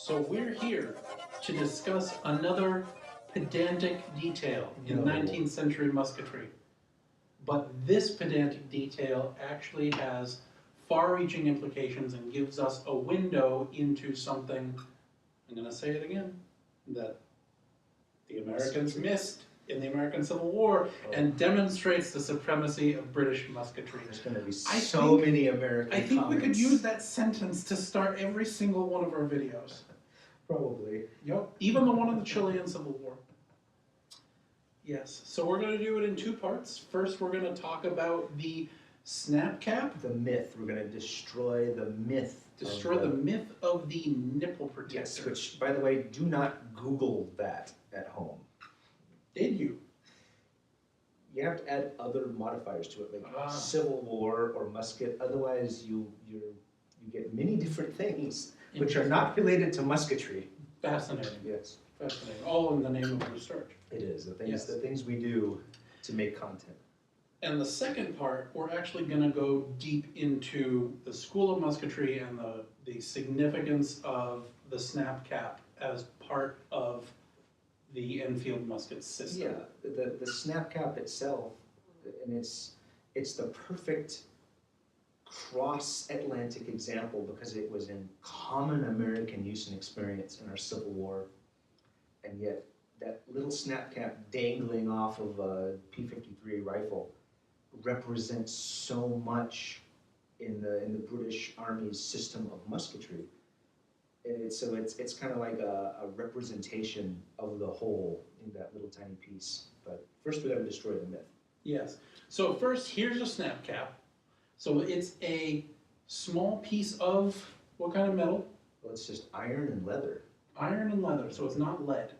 So we're here to discuss another pedantic detail in 19th century musketry. But this pedantic detail actually has far-reaching implications and gives us a window into something, I'm going to say it again, that the Americans missed in the American Civil War and demonstrates the supremacy of British musketry. There's going to be so many American I think comments. we could use that sentence to start every single one of our videos. Probably. Yep, even the one on the Chilean Civil War. Yes, so we're going to do it in two parts. First, we're going to talk about the snap cap. The myth. We're going to destroy the myth. Destroy the myth of the nipple protector. Yes, which, by the way, do not Google that at home. Did you? You have to add other modifiers to it, like Civil War or musket. Otherwise, you get many different things which are not related to musketry. Fascinating. Yes. Fascinating. All in the name of research. It is. The things we do to make content. And the second part, we're actually going to go deep into the school of musketry and the significance of the snap cap as part of the Enfield musket system. Yeah, the snap cap itself, and it's the perfect cross-Atlantic example because it was in common American use and experience in our Civil War, and yet that little snap cap dangling off of a P-53 rifle represents so much in the British Army's system of musketry. It's kind of like a representation of the whole in that little tiny piece. But first we got to destroy the myth. Yes. So first, here's a snap cap. So it's a small piece of what kind of metal? Well, it's just iron and leather. Iron and leather, so it's not lead.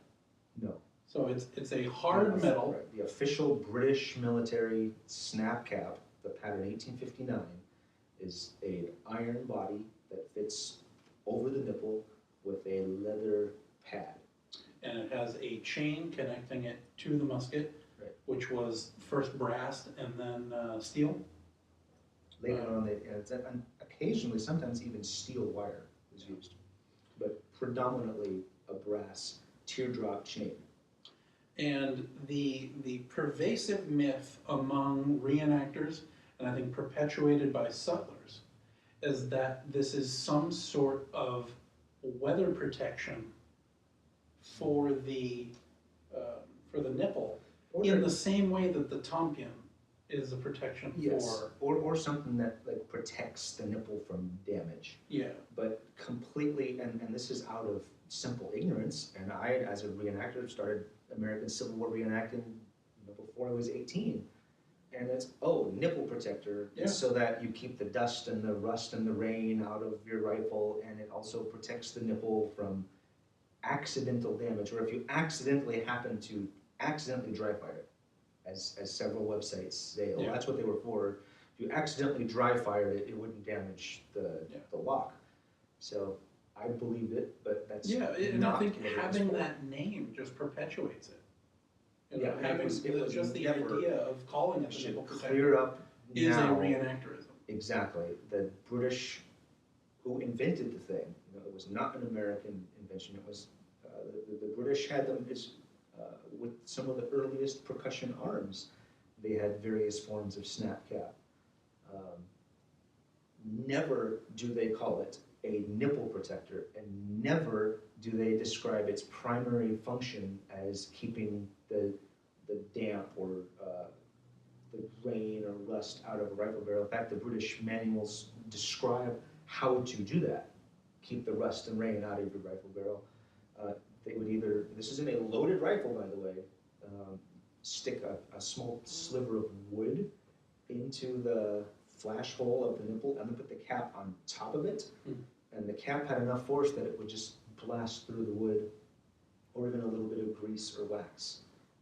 No. So it's a hard metal. Right. The official British military snap cap, the pattern 1859, is an iron body that fits over the nipple with a leather pad. And it has a chain connecting it to the musket, right, which was first brass and then steel. Later on, occasionally, sometimes even steel wire is used, but predominantly a brass teardrop chain. And the pervasive myth among reenactors, and I think perpetuated by sutlers, is that this is some sort of weather protection for the nipple, in the same way that the tompion is a protection for... or something that like protects the nipple from damage. Yeah. But completely, and this is out of simple ignorance, and I, as a reenactor, started American Civil War reenacting before I was 18. And it's, nipple protector, so that you keep the dust and the rust and the rain out of your rifle, and it also protects the nipple from accidental damage, or if you accidentally happen to accidentally dry fire it, as several websites say, that's what they were for. If you accidentally dry fired it, it wouldn't damage the lock. So I believed it, but that's and not I think what having that name just perpetuates it. It was just the idea of calling it the nipple protector clear up is now. a reenactorism. Exactly. The British who invented the thing, it was not an American invention. It was the British had them with some of the earliest percussion arms. They had various forms of snap cap. Never do they call it a nipple protector, and never do they describe its primary function as keeping the damp or the rain or rust out of a rifle barrel. In fact, the British manuals describe how to do that. Keep the rust and rain out of your rifle barrel. They would either, this is in a loaded rifle, by the way, stick a small sliver of wood into the flash hole of the nipple and then put the cap on top of it. And the cap had enough force that it would just blast through the wood, or even a little bit of grease or wax,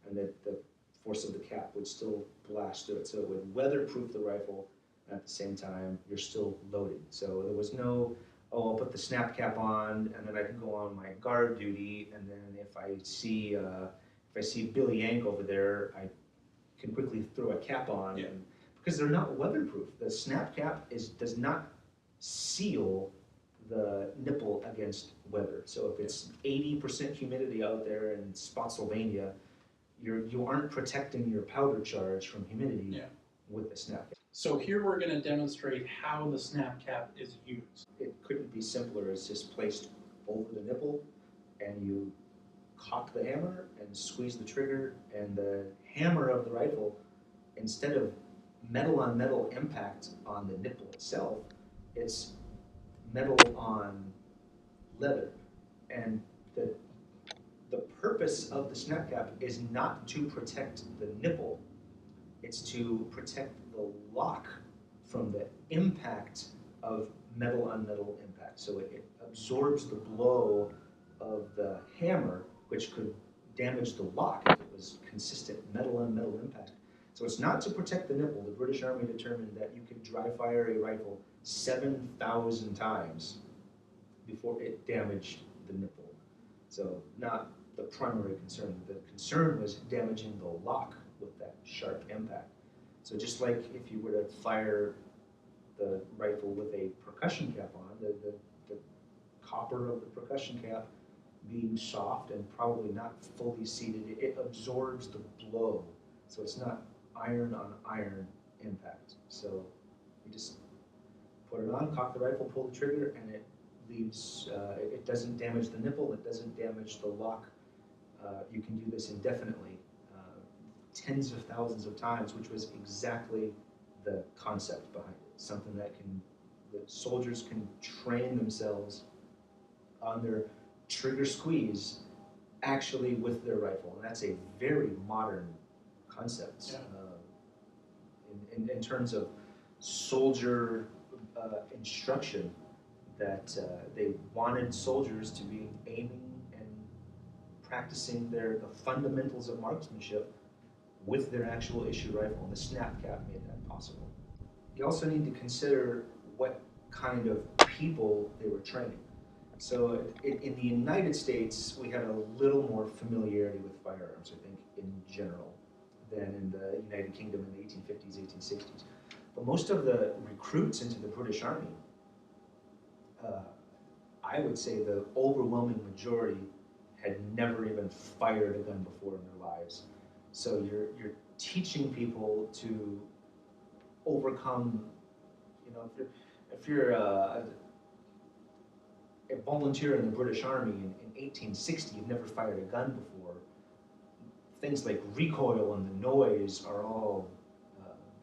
and that the force of the cap would still blast through it. So it would weatherproof the rifle, and at the same time, you're still loaded. So there was no, I'll put the snap cap on, and then I can go on my guard duty, and then if I see Billy Yank over there, I can quickly throw a cap on, because they're not weatherproof. The snap cap does not seal the nipple against weather. So if it's 80% humidity out there in Spotsylvania, you aren't protecting your powder charge from humidity Yeah. with the snap cap. So here we're going to demonstrate how the snap cap is used. It couldn't be simpler. It's just placed over the nipple, and you cock the hammer and squeeze the trigger, and the hammer of the rifle, instead of metal on metal impact on the nipple itself, it's metal on leather. And the purpose of the snap cap is not to protect the nipple, it's to protect the lock from the impact of metal on metal impact. So it absorbs the blow of the hammer, which could damage the lock if it was consistent metal on metal impact. So it's not to protect the nipple. The British Army determined that you could dry fire a rifle 7,000 times before it damaged the nipple. So not the primary concern. The concern was damaging the lock with that sharp impact. So just like if you were to fire the rifle with a percussion cap on, the copper of the percussion cap being soft and probably not fully seated, it absorbs the blow. So it's not iron on iron impact. So you just put it on, cock the rifle, pull the trigger, and it leaves, it doesn't damage the nipple, it doesn't damage the lock. You can do this indefinitely, tens of thousands of times, which was exactly the concept behind it. Something that soldiers can train themselves on their trigger squeeze actually with their rifle. And that's a very modern concept. Yeah. In terms of soldier instruction, that they wanted soldiers to be aiming and practicing the fundamentals of marksmanship with their actual issue rifle, and the snap cap made that possible. You also need to consider what kind of people they were training. So in the United States, we had a little more familiarity with firearms, I think, in general, than in the United Kingdom in the 1850s, 1860s. But most of the recruits into the British Army, I would say the overwhelming majority had never even fired a gun before in their lives. So you're teaching people to overcome, if you're a volunteer in the British Army in 1860, you've never fired a gun before, things like recoil and the noise are all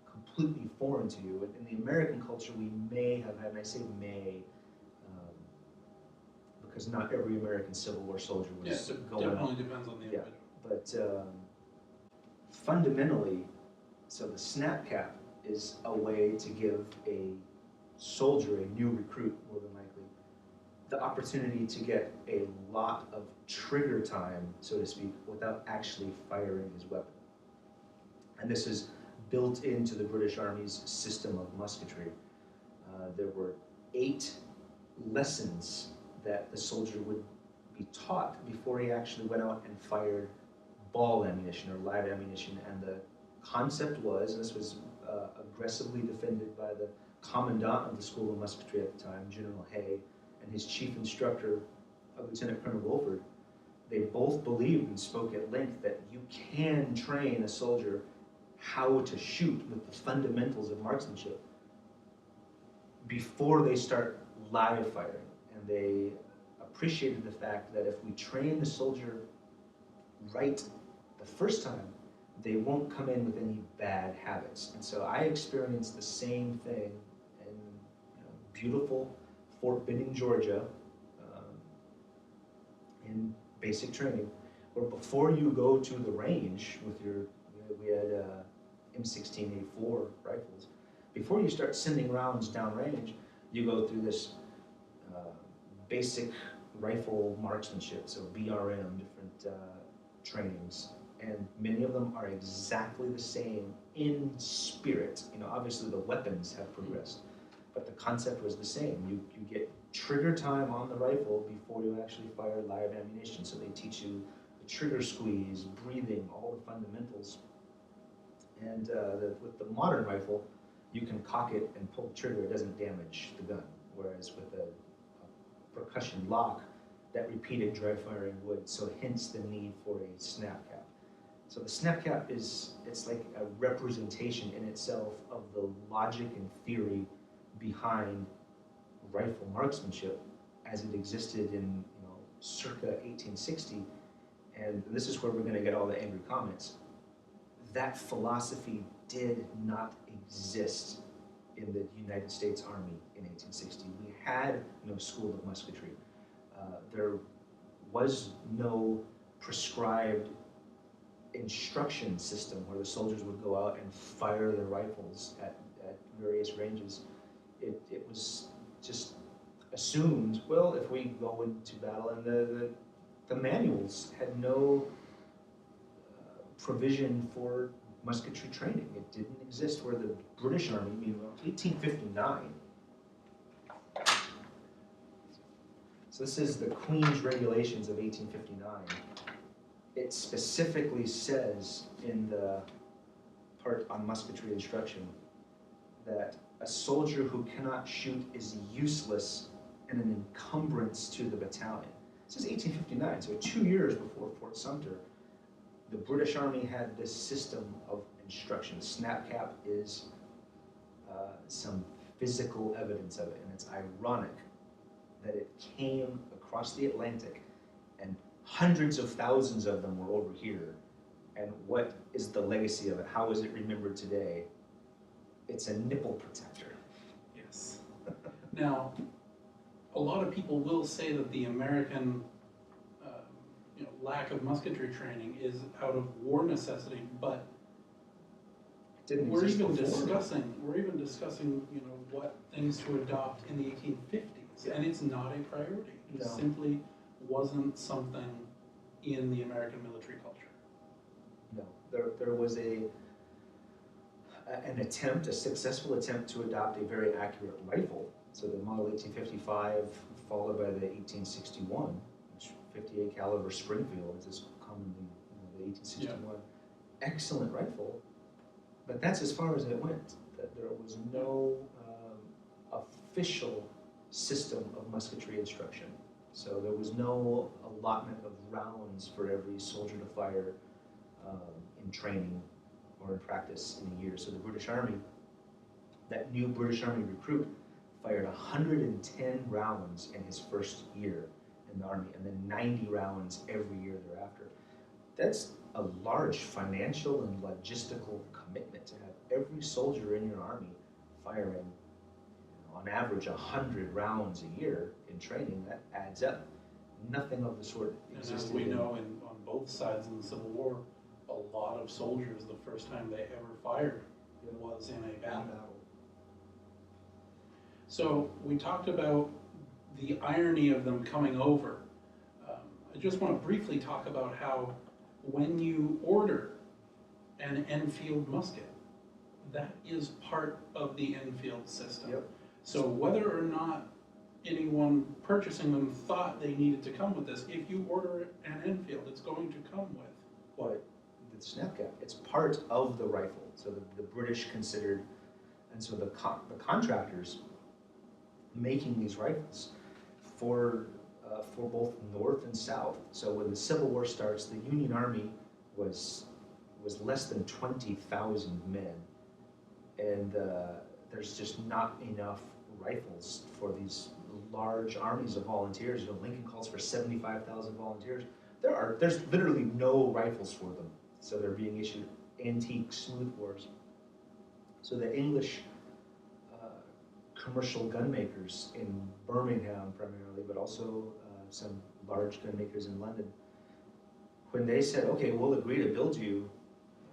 completely foreign to you. In the American culture, we may have had, and I say may, because not every American Civil War soldier was going. Definitely depends on the individual. But fundamentally, so the snap cap is a way to give a soldier, a new recruit more than likely, the opportunity to get a lot of trigger time, so to speak, without actually firing his weapon. And this is built into the British Army's system of musketry. There were 8 lessons that the soldier would be taught before he actually went out and fired ball ammunition or live ammunition. And the concept was, and this was aggressively defended by the commandant of the School of Musketry at the time, General Hay, and his chief instructor, Lieutenant Colonel Wolford. They both believed and spoke at length that you can train a soldier how to shoot with the fundamentals of marksmanship before they start live firing. And they appreciated the fact that if we train the soldier right the first time, they won't come in with any bad habits. And so I experienced the same thing in beautiful Fort Benning, Georgia, in basic training, where before you go to the range with we had M16A4 rifles, before you start sending rounds downrange, you go through this basic rifle marksmanship, so BRM, different trainings, and many of them are exactly the same in spirit. Obviously the weapons have progressed, but the concept was the same. You get trigger time on the rifle before you actually fire live ammunition, so they teach you the trigger squeeze, breathing, all the fundamentals. And with the modern rifle, you can cock it and pull the trigger, it doesn't damage the gun, whereas with a percussion lock that repeated dry firing wood, so hence the need for a snap cap. So the snap cap it's like a representation in itself of the logic and theory behind rifle marksmanship as it existed in, circa 1860. And this is where we're going to get all the angry comments. That philosophy did not exist in the United States Army in 1860. We had no school of musketry. There was no prescribed instruction system where the soldiers would go out and fire their rifles at various ranges. It was just assumed, well, if we go into battle, and the manuals had no provision for musketry training. It didn't exist, where the British Army, meanwhile, 1859. So this is the Queen's Regulations of 1859. It specifically says in the part on musketry instruction that a soldier who cannot shoot is useless and an encumbrance to the battalion. This is 1859, so 2 years before Fort Sumter, the British Army had this system of instruction. Snap cap is some physical evidence of it, and it's ironic that it came across the Atlantic and hundreds of thousands of them were over here. And what is the legacy of it? How is it remembered today? It's a nipple protector. Yes. Now, a lot of people will say that the American lack of musketry training is out of war necessity, but we're even discussing what things to adopt in the 1850s, and it's not a priority. It simply wasn't something in the American military culture. No, there was an attempt, a successful attempt to adopt a very accurate rifle. So the model 1855, followed by the 1861, which 58 caliber Springfield, as is commonly the 1861. Yeah. Excellent rifle, but that's as far as it went. There was no official system of musketry instruction. So there was no allotment of rounds for every soldier to fire in training or in practice in a year. So the British Army, that new British Army recruit, fired 110 rounds in his first year in the Army, and then 90 rounds every year thereafter. That's a large financial and logistical commitment to have every soldier in your Army firing, on average, 100 rounds a year in training. That adds up. Nothing of the sort existed. And as we know, on both sides of the Civil War, a lot of soldiers, the first time they ever fired was in a battle. So we talked about the irony of them coming over. I just want to briefly talk about how when you order an Enfield musket, that is part of the Enfield system. Yep. So whether or not anyone purchasing them thought they needed to come with this, if you order an Enfield, it's going to come with what? The snap cap. It's part of the rifle. So the British considered, and so the contractors making these rifles for both North and South. So when the Civil War starts, the Union Army was less than 20,000 men, and there's just not enough rifles for these large armies of volunteers. Lincoln calls for 75,000 volunteers. There's literally no rifles for them, so they're being issued antique smoothbores. So the English commercial gun makers in Birmingham primarily, but also some large gun makers in London, when they said, okay, we'll agree to build you,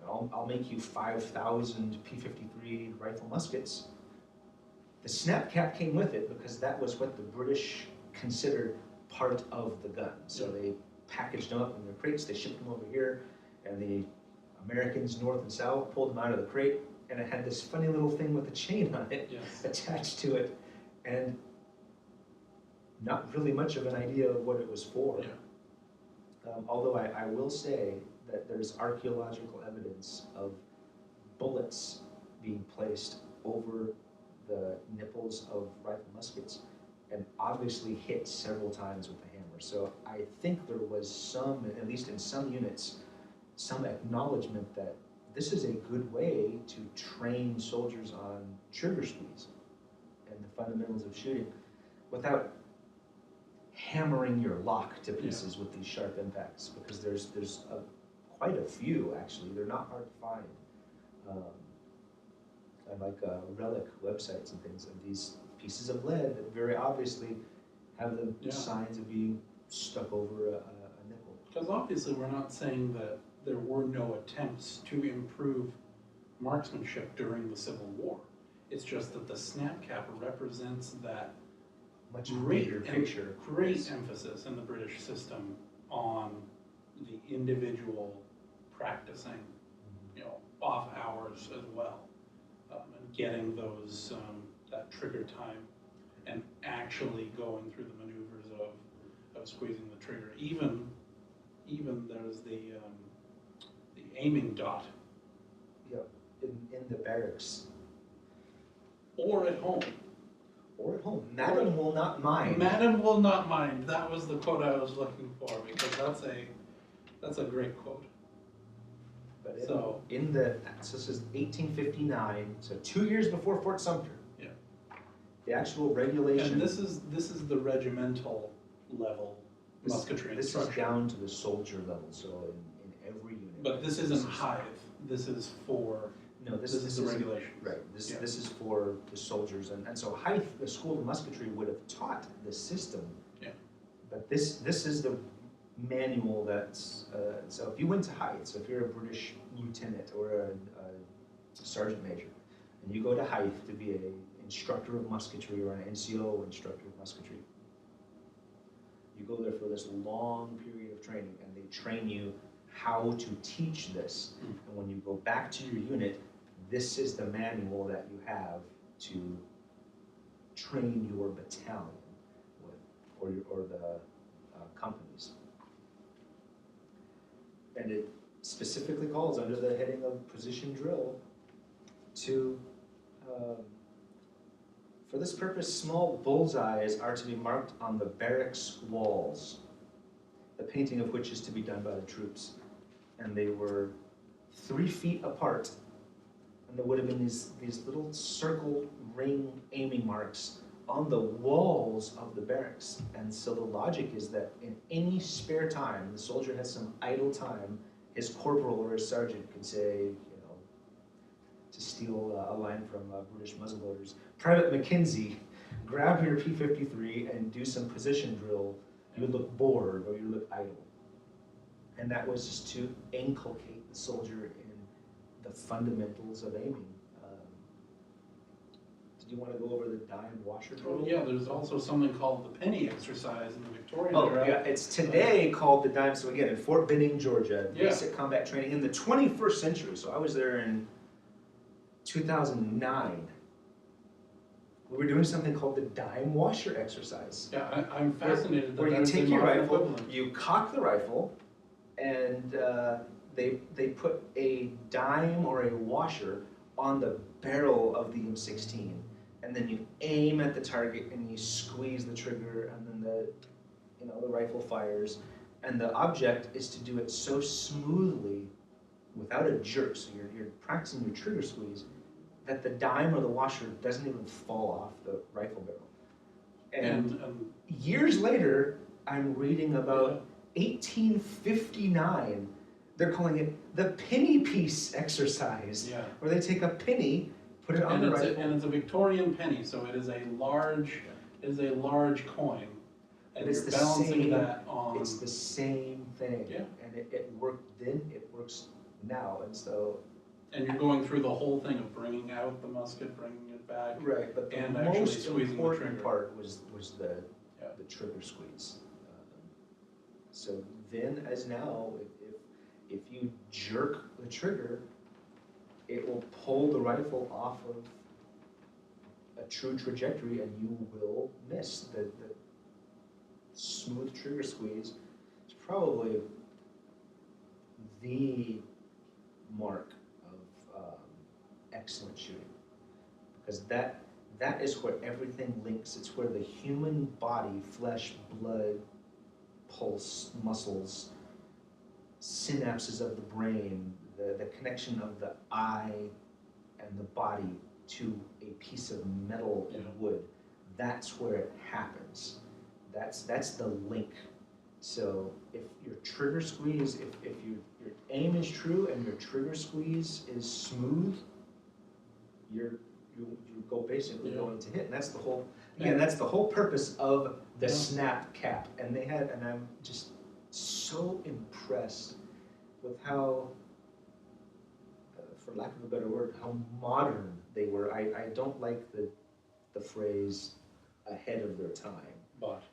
I'll make you 5,000 P-53 rifle muskets, the snap cap came with it because that was what the British considered part of the gun. So they packaged them up in their crates, they shipped them over here, and the Americans, North and South, pulled them out of the crate, and it had this funny little thing with a chain on it attached to it, and not really much of an idea of what it was for. Although I will say that there's archaeological evidence of bullets being placed over the nipples of rifle muskets and obviously hit several times with the hammer. So I think there was some, at least in some units, some acknowledgement that this is a good way to train soldiers on trigger squeeze and the fundamentals of shooting without hammering your lock to pieces with these sharp impacts, because there's quite a few actually. They're not hard to find. And like relic websites and things, and these pieces of lead that very obviously have the signs of being stuck over a nipple. Because obviously we're not saying that there were no attempts to improve marksmanship during the Civil War. It's just that the snap cap represents that Much bigger picture. Great emphasis in the British system on the individual practicing, off hours as well, and getting those that trigger time, and actually going through the maneuvers of squeezing the trigger. Even there's the aiming dot. Yep, in the barracks. Or at home. Or at home. Madam will not mind. Madam will not mind. That was the quote I was looking for, because that's a great quote. But so this is 1859, so 2 years before Fort Sumter. Yeah. The actual regulation. And this is the regimental level musketry This is instruction. down to the soldier level, so in every unit. But this isn't Hive. This is for. No, this is the regulation. Right. This is for the soldiers, and so Hythe, the School of Musketry, would have taught the system. Yeah. But this is the manual that's so if you went to Hythe, so if you're a British lieutenant or a sergeant major, and you go to Hythe to be an instructor of musketry or an NCO instructor of musketry, you go there for this long period of training, and they train you how to teach this. And when you go back to your unit, this is the manual that you have to train your battalion with, or the companies. And it specifically calls under the heading of position drill to, for this purpose, small bullseyes are to be marked on the barracks walls, the painting of which is to be done by the troops. And they were 3 feet apart, and there would have been these little circle ring aiming marks on the walls of the barracks. And so the logic is that in any spare time, the soldier has some idle time, his corporal or his sergeant could say, to steal a line from British muzzleloaders, Private McKenzie, grab your P-53 and do some position drill. You look bored or you look idle. And that was just to inculcate the soldier in the fundamentals of aiming. Did you want to go over the dime washer drill? Oh, yeah, there's also something called the penny exercise in the Victorian era. Yeah, it's today called the dime. So again, in Fort Benning, Georgia, basic combat training in the 21st century. So I was there in 2009. We were doing something called the dime washer exercise. Yeah, I'm fascinated that where you take your rifle, equivalent. you cock the rifle, and they put a dime or a washer on the barrel of the M16, and then you aim at the target and you squeeze the trigger, and then the rifle fires, and the object is to do it so smoothly without a jerk. So you're practicing your trigger squeeze, that the dime or the washer doesn't even fall off the rifle barrel. And years later, I'm reading about 1859. They're calling it the penny piece exercise, where they take a penny, put it on the rifle. And it's a Victorian penny, so it is a large, coin, and it's you're balancing that on. It's the same thing, Yeah. and it worked then. It works now, and so. And you're going through the whole thing of bringing out the musket, bringing it back. Right, but the and actually most squeezing important the part was the trigger squeeze. So then, as now, if you jerk the trigger, it will pull the rifle off of a true trajectory, and you will miss. The smooth trigger squeeze is probably the mark of excellent shooting, because that is where everything links. It's where the human body, flesh, blood, pulse, muscles, synapses of the brain, the connection of the eye and the body to a piece of metal and wood, that's where it happens. That's the link. So if your trigger squeeze, if your aim is true and your trigger squeeze is smooth, you go basically going to hit. And that's the whole, again, that's the whole purpose of the snap cap. And I'm just so impressed with how, for lack of a better word, how modern they were. I don't like the phrase ahead of their time, but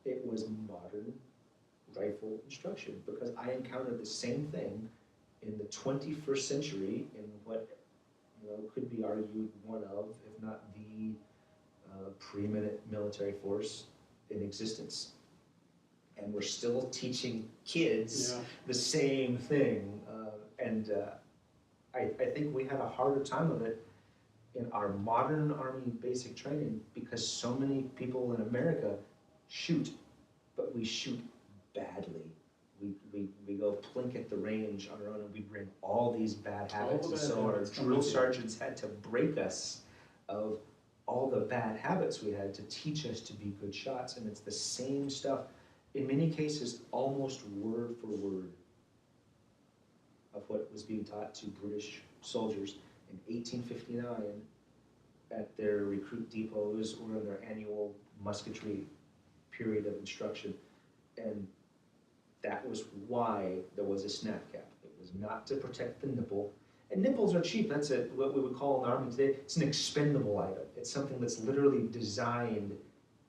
it was modern rifle instruction, because I encountered the same thing in the 21st century in what could be argued one of, if not the preeminent military force in existence. And we're still teaching kids the same thing. I think we had a harder time of it in our modern Army basic training because so many people in America shoot, but we shoot badly. We go plink at the range on our own, and we bring all these bad habits. And so our drill sergeants had to break us of all the bad habits we had to teach us to be good shots. And it's the same stuff, in many cases, almost word for word of what was being taught to British soldiers in 1859 at their recruit depots or in their annual musketry period of instruction. And that was why there was a snap cap. It was not to protect the nipple. And nipples are cheap. That's what we would call in the Army today, it's an expendable item. It's something that's literally designed,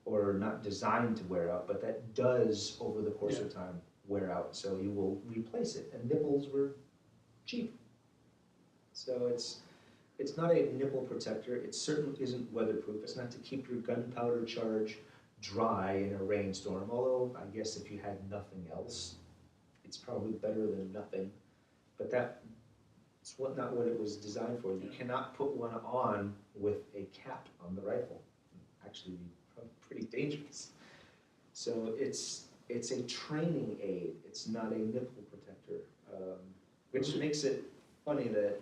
or not designed to wear out, but that does, over the course of time, wear out. So you will replace it. And nipples were cheap. So it's not a nipple protector. It certainly isn't weatherproof. It's not to keep your gunpowder charge dry in a rainstorm, although I guess if you had nothing else, it's probably better than nothing. But that's not what it was designed for. You cannot put one on with a cap on the rifle. Actually, pretty dangerous. So it's a training aid. It's not a nipple protector, which makes it funny that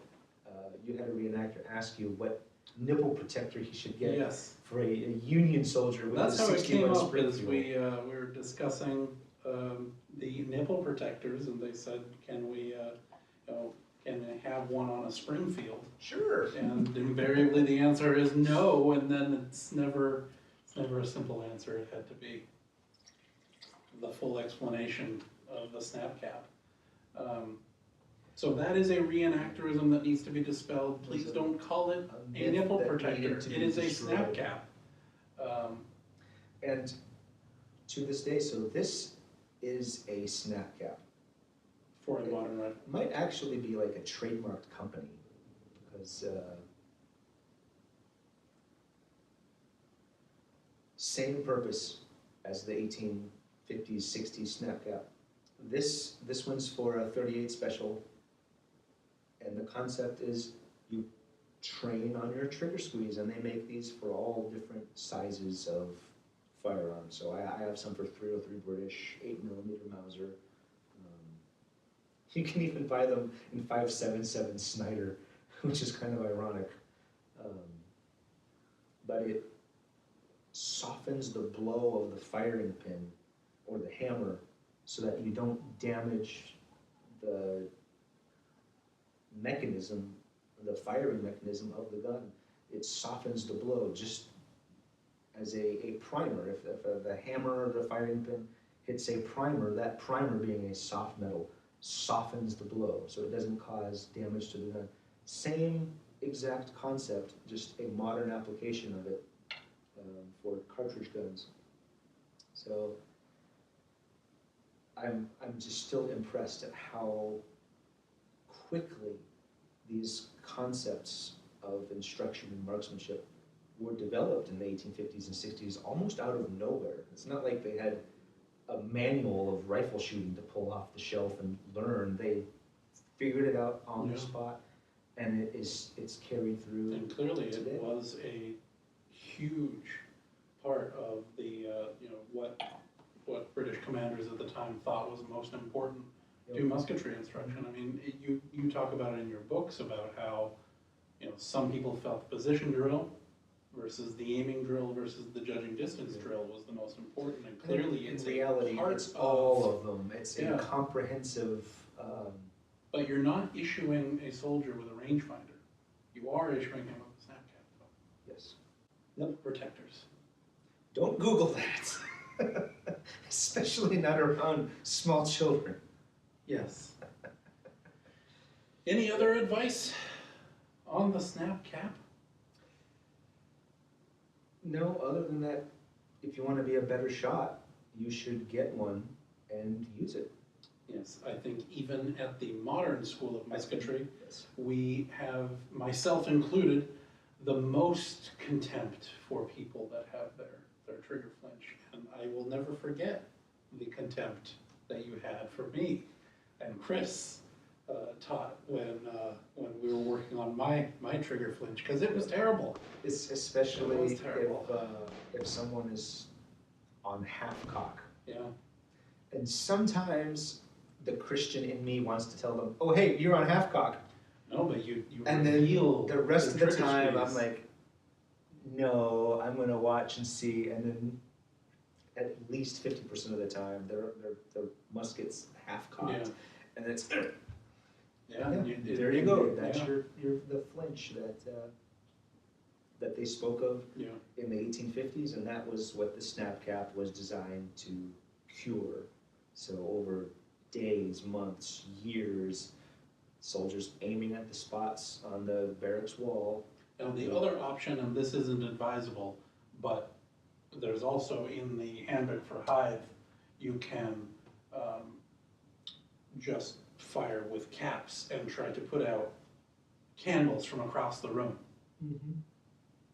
you had a reenactor ask you what nipple protector he should get for a Union soldier with That's a how it 61 came up, Springfield. is we were discussing the nipple protectors, and they said, can we have one on a Springfield? Sure. And invariably the answer is no, and then it's never a simple answer. It had to be the full explanation of the snap cap. So that is a reenactorism that needs to be dispelled. Please don't call it a nipple protector. It is a snap cap. And to this day, so this is a snap cap. For a modern rifle. It might actually be like a trademarked company, because same purpose as the 1850s, 60s snap cap. This one's for a 38 special, and the concept is you train on your trigger squeeze, and they make these for all different sizes of firearms. So I have some for 303 British, 8mm Mauser. You can even buy them in 5.77 Snyder, which is kind of ironic. But it softens the blow of the firing pin or the hammer so that you don't damage the mechanism, the firing mechanism of the gun. It softens the blow just as a primer. If the hammer or the firing pin hits a primer, that primer being a soft metal softens the blow so it doesn't cause damage to the gun. Same exact concept, just a modern application of it for cartridge guns. So I'm just still impressed at how quickly these concepts of instruction and marksmanship were developed in the 1850s and 60s, almost out of nowhere. It's not like they had a manual of rifle shooting to pull off the shelf and learn. They figured it out on the spot. and it's carried through. And clearly today. it was a huge part of the, what British commanders at the time thought was most important to musketry instruction. I mean, you talk about it in your books about how, some people felt the position drill versus the aiming drill versus the judging distance drill was the most important, and clearly in it's reality, it's all of them. It's a comprehensive. But you're not issuing a soldier with a rangefinder. You are issuing him with a snap cap, though. Yes. Nipple protectors. Don't Google that, especially not around small children. Yes. Any other advice on the snap cap? No, other than that, if you want to be a better shot, you should get one and use it. Yes, I think even at the modern school of musketry, Yes. we have, myself included, the most contempt for people that have their trigger flinch. And I will never forget the contempt that you had for me and Chris taught when we were working on my trigger flinch, because it was terrible. It's especially It was terrible. if someone is on half cock. Yeah. And sometimes the Christian in me wants to tell them, "Oh, hey, you're on half cock." No, but you And then reveal the rest of the trigger time, squeeze. I'm like, "No, I'm going to watch and see." And then at least 50% of the time, the musket's half cocked, Yeah. and it's Yeah, there you go. That's yeah. your the flinch that they spoke of Yeah. in the 1850s, and that was what the snap cap was designed to cure. So over days, months, years, soldiers aiming at the spots on the barracks wall. Now, the other option, and this isn't advisable, but there's also in the handbook for Hive, you can just fire with caps and try to put out candles from across the room.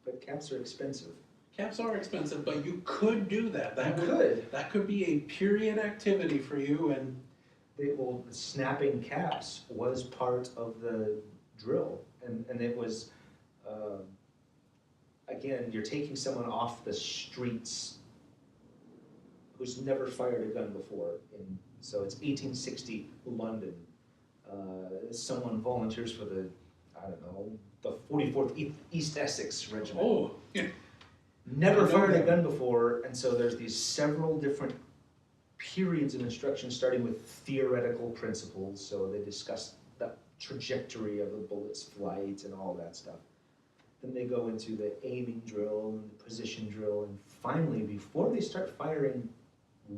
But caps are expensive. Caps are expensive, but you could do that. That could be a period activity for you, and The snapping caps was part of the drill, and it was, again, you're taking someone off the streets who's never fired a gun before. So it's 1860 London. Someone volunteers for the 44th East Essex Regiment. oh, yeah. Never I know fired a that. gun before, and so there's these several different periods of instruction, starting with theoretical principles. So they discuss the trajectory of the bullet's flight and all that stuff. Then they go into the aiming drill and the position drill, and finally, before they start firing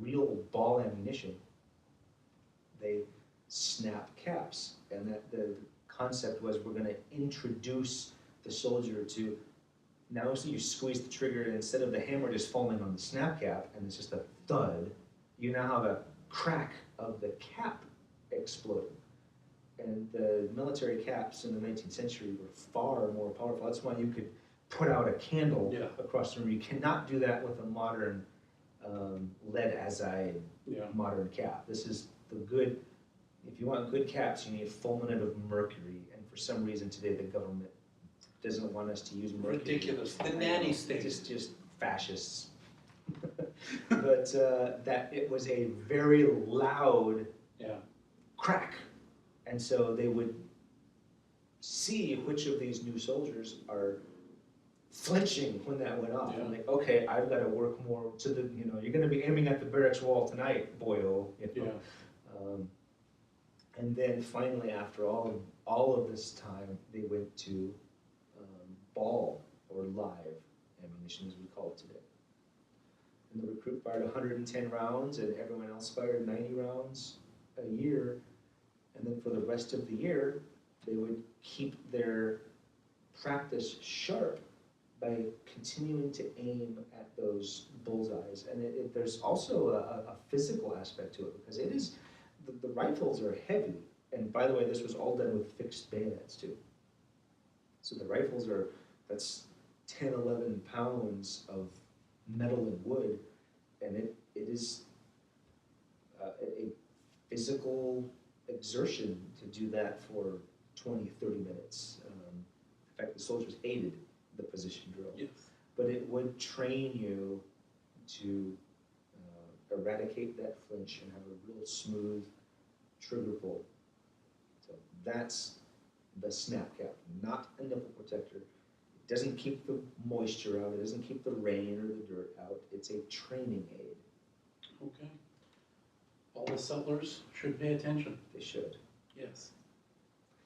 real ball ammunition, they snap caps. And that the concept was, we're going to introduce the soldier to, now so you squeeze the trigger, and instead of the hammer just falling on the snap cap and it's just a thud, you now have a crack of the cap exploding. And the military caps in the 19th century were far more powerful. That's why you could put out a candle across the room. You cannot do that with a modern lead azide modern cap. This is the good, if you want good caps, you need fulminate of mercury. And for some reason today the government doesn't want us to use mercury. Ridiculous. The nanny state. Just fascists. But that it was a very loud crack. And so they would see which of these new soldiers are flinching when that went off. Yeah. I'm like, okay, I've got to work more to the, you're going to be aiming at the barracks wall tonight, boyo. And then finally, after all of this time, they went to ball or live ammunition, as we call it today. And the recruit fired 110 rounds, and everyone else fired 90 rounds a year. And then for the rest of the year, they would keep their practice sharp by continuing to aim at those bullseyes. And there's also a physical aspect to it, because it is, the rifles are heavy. And by the way, this was all done with fixed bayonets too. So the rifles are, that's 10, 11 pounds of metal and wood, and it is a physical exertion to do that for 20, 30 minutes. In fact, the soldiers hated the position drill. Yes. But it would train you to eradicate that flinch and have a real smooth trigger pull. So that's the snap cap, not a nipple protector. It doesn't keep the moisture out, it doesn't keep the rain or the dirt out. It's a training aid. Okay. All the settlers should pay attention. They should. Yes.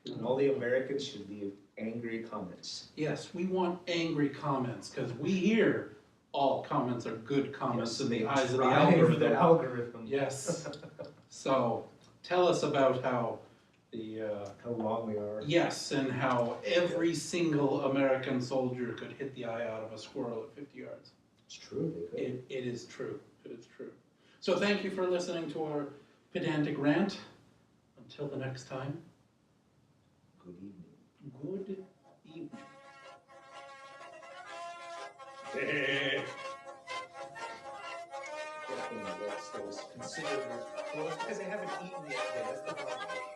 And all the Americans should leave angry comments. Yes, we want angry comments, because we hear all comments are good comments in the eyes of the Drive algorithm. the algorithm. Yes. So tell us about how How long we are. yes, and how every single American soldier could hit the eye out of a squirrel at 50 yards. It's true, they could. It is true. It is true. So thank you for listening to our pedantic rant. Until the next time, Good evening. good evening. That's considered, well, it's because I haven't eaten yet, that's the problem.